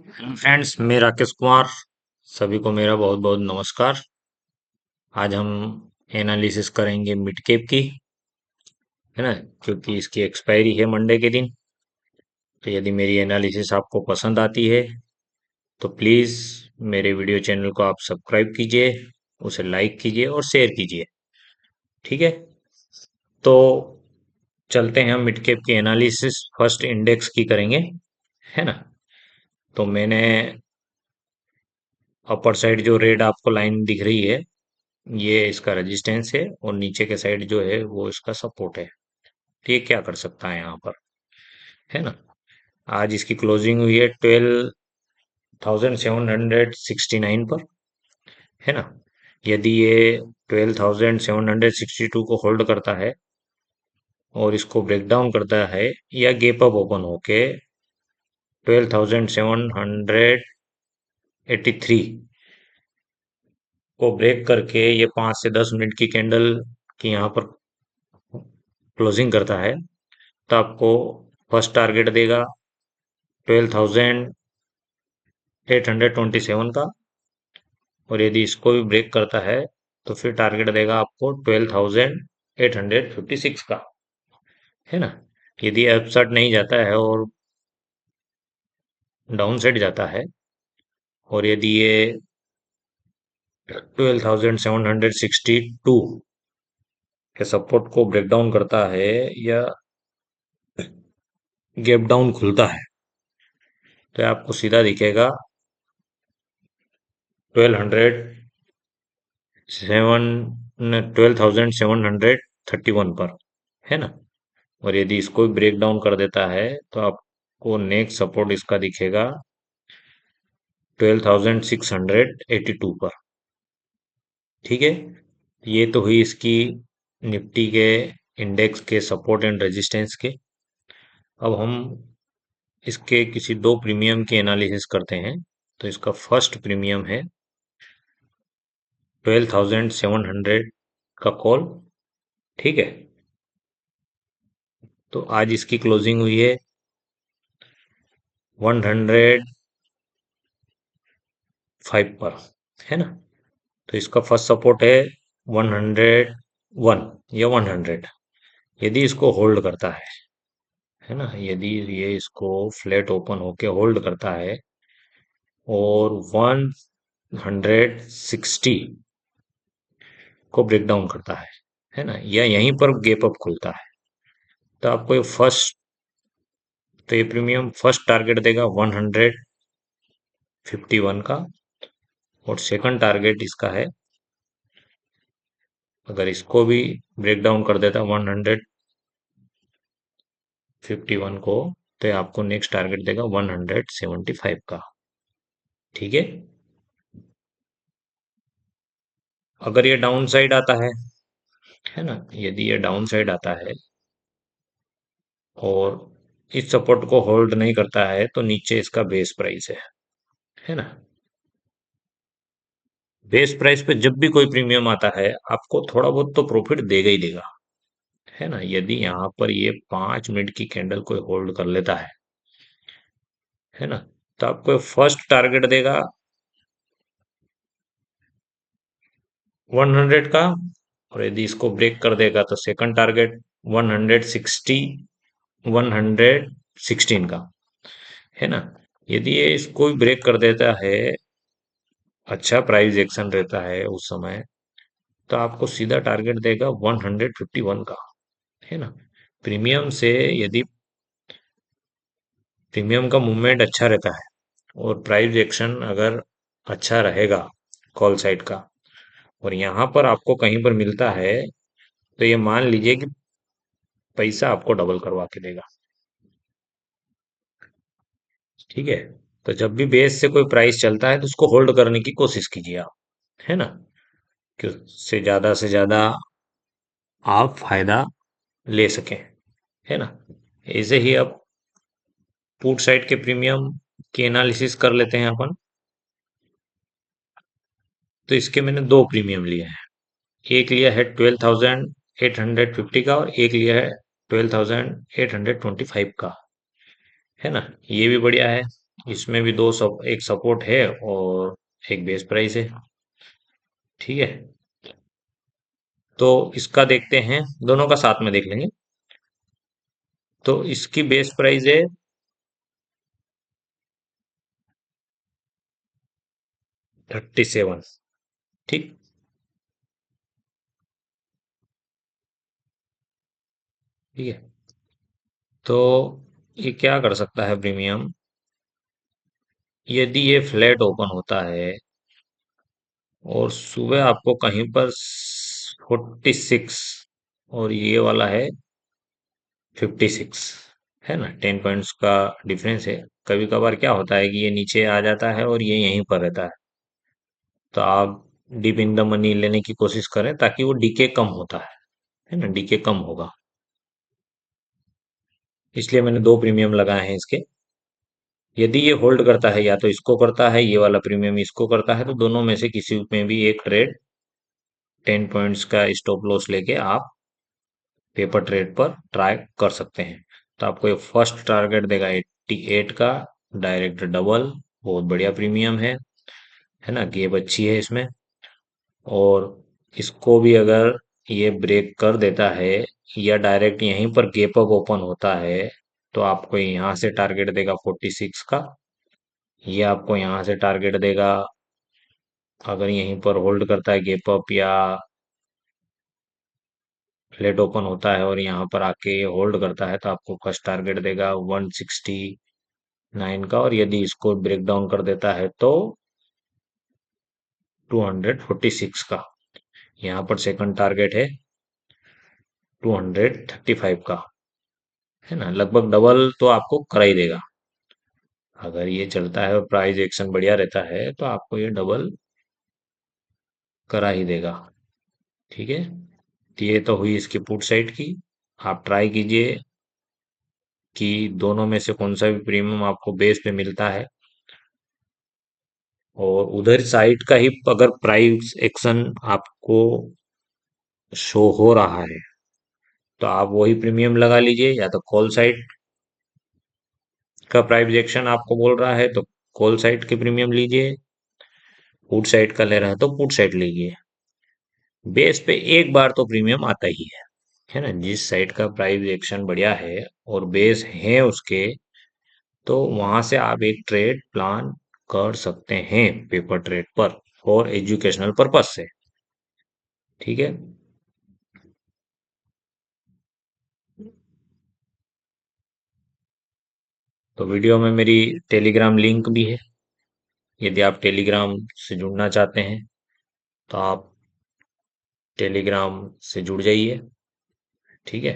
Hello friends, मैं राकेश कुमार। सभी को मेरा बहुत बहुत नमस्कार। आज हम एनालिसिस करेंगे मिड कैप की, है ना। क्योंकि इसकी एक्सपायरी है मंडे के दिन। तो यदि मेरी एनालिसिस आपको पसंद आती है तो प्लीज़ मेरे वीडियो चैनल को आप सब्सक्राइब कीजिए, उसे लाइक कीजिए और शेयर कीजिए। ठीक है। तो चलते हैं, हम मिड कैप की एनालिसिस फर्स्ट इंडेक्स की करेंगे, है ना। तो मैंने अपर साइड जो रेड आपको लाइन दिख रही है, ये इसका रेजिस्टेंस है और नीचे के साइड जो है वो इसका सपोर्ट है। तो ये क्या कर सकता है यहाँ पर, है ना। आज इसकी क्लोजिंग हुई है 12,769 पर, है ना। यदि ये 12,762 को होल्ड करता है और इसको ब्रेक डाउन करता है या गैप अप ओपन होके 12,783 को ब्रेक करके ये 5 से 10 मिनट की कैंडल की यहाँ पर क्लोजिंग करता है, तो आपको फर्स्ट टारगेट देगा 12,827 का। और यदि इसको भी ब्रेक करता है तो फिर टारगेट देगा आपको 12,856 का, है ना। यदि अपसाइड नहीं जाता है और डाउन साइड जाता है और यदि ये 12,762 के सपोर्ट को ब्रेक डाउन करता है या गैप डाउन खुलता है, तो आपको सीधा दिखेगा 12,731 पर, है ना। और यदि इसको ब्रेक डाउन कर देता है तो आपको नेक्स्ट सपोर्ट इसका दिखेगा 12,682 पर। ठीक है। ये तो हुई इसकी निफ्टी के इंडेक्स के सपोर्ट एंड रेजिस्टेंस के। अब हम इसके किसी दो प्रीमियम की एनालिसिस करते हैं। तो इसका फर्स्ट प्रीमियम है 12,700 का कॉल। ठीक है। तो आज इसकी क्लोजिंग हुई है 105 पर, है ना। तो इसका फर्स्ट सपोर्ट है 101 या 100। यदि इसको होल्ड करता है ना, यदि ये इसको फ्लैट ओपन होके होल्ड करता है और 160 को ब्रेक डाउन करता है ना, या यहीं पर गैप अप खुलता है, तो आपको ये फर्स्ट, तो ये प्रीमियम फर्स्ट टारगेट देगा 151 का। और सेकंड टारगेट इसका है, अगर इसको भी ब्रेक डाउन कर देता 151 को, तो ये आपको नेक्स्ट टारगेट देगा 175 का। ठीक है। अगर ये डाउन साइड आता है ना, यदि ये डाउन साइड आता है और इस सपोर्ट को होल्ड नहीं करता है तो नीचे इसका बेस प्राइस है ना। बेस प्राइस पे जब भी कोई प्रीमियम आता है आपको थोड़ा बहुत तो प्रॉफिट देगा ही देगा, है ना। यदि यहाँ पर ये 5 मिनट की कैंडल कोई होल्ड कर लेता है ना, तो आपको फर्स्ट टारगेट देगा 100 का। और यदि इसको ब्रेक कर देगा तो सेकंड टारगेट 160, 116 का, है ना। यदि ये इसको भी ब्रेक कर देता है, अच्छा प्राइस एक्शन रहता है उस समय, तो आपको सीधा टारगेट देगा 151 का, है ना। प्रीमियम से, यदि प्रीमियम का मूवमेंट अच्छा रहता है और प्राइस एक्शन अगर अच्छा रहेगा कॉल साइड का, और यहाँ पर आपको कहीं पर मिलता है, तो ये मान लीजिए कि पैसा आपको डबल करवा के देगा। ठीक है। तो जब भी बेस से कोई प्राइस चलता है तो उसको होल्ड करने की कोशिश कीजिए आप, है ना, कि उससे ज्यादा से ज्यादा आप फायदा ले सकें, है ना। ऐसे ही अब पुट साइड के प्रीमियम की एनालिसिस कर लेते हैं अपन। तो इसके मैंने दो प्रीमियम लिए हैं। एक लिया है 12,850 का और एक लिया है 12,825 का, है ना। ये भी बढ़िया है। इसमें भी दो सब, एक सपोर्ट है और एक बेस प्राइस है। ठीक है, तो इसका देखते हैं, दोनों का साथ में देख लेंगे। तो इसकी बेस प्राइस है 37। ठीक। ठीक है, तो ये क्या कर सकता है प्रीमियम, यदि ये फ्लैट ओपन होता है और सुबह आपको कहीं पर 46 और ये वाला है 56, है ना, 10 पॉइंट्स का डिफरेंस है। कभी कभार क्या होता है कि ये नीचे आ जाता है और ये यहीं पर रहता है, तो आप डीप इन द मनी लेने की कोशिश करें ताकि वो डीके कम होता है ना, डीके कम होगा। इसलिए मैंने दो प्रीमियम लगाए हैं इसके। यदि ये होल्ड करता है, या तो इसको करता है, ये वाला प्रीमियम इसको करता है, तो दोनों में से किसी में भी एक ट्रेड 10 पॉइंट्स का स्टॉप लॉस लेके आप पेपर ट्रेड पर ट्राई कर सकते हैं। तो आपको ये फर्स्ट टारगेट देगा 88 का, डायरेक्ट डबल, बहुत बढ़िया प्रीमियम है ना, गेप अच्छी है इसमें। और इसको भी अगर ये ब्रेक कर देता है या डायरेक्ट यहीं पर गेप अप ओपन होता है, तो आपको यहाँ से टारगेट देगा 46 का। ये आपको यहाँ से टारगेट देगा, अगर यहीं पर होल्ड करता है गेप अप या फ्लैट ओपन होता है और यहाँ पर आके होल्ड करता है, तो आपको फर्स्ट टारगेट देगा 169 का। और यदि इसको ब्रेक डाउन कर देता है तो 246 का। यहाँ पर सेकंड टारगेट है 235 का, है ना, लगभग डबल तो आपको करा ही देगा। अगर ये चलता है और प्राइस एक्शन बढ़िया रहता है तो आपको ये डबल करा ही देगा। ठीक है, तो ये तो हुई इसकी पुट साइड की। आप ट्राई कीजिए कि दोनों में से कौन सा भी प्रीमियम आपको बेस पे मिलता है, और उधर साइड का ही अगर प्राइस एक्शन आपको शो हो रहा है तो आप वही प्रीमियम लगा लीजिए। या तो कॉल साइड का प्राइस एक्शन आपको बोल रहा है तो कॉल साइड के प्रीमियम लीजिए, पुट साइड का ले रहा है तो पुट साइड लीजिए। बेस पे एक बार तो प्रीमियम आता ही है ना, जिस साइड का प्राइस एक्शन बढ़िया है और बेस है उसके, तो वहां से आप एक ट्रेड प्लान कर सकते हैं पेपर ट्रेड पर, और एजुकेशनल पर्पस से। ठीक है, तो वीडियो में मेरी टेलीग्राम लिंक भी है, यदि आप टेलीग्राम से जुड़ना चाहते हैं तो आप टेलीग्राम से जुड़ जाइए। ठीक है।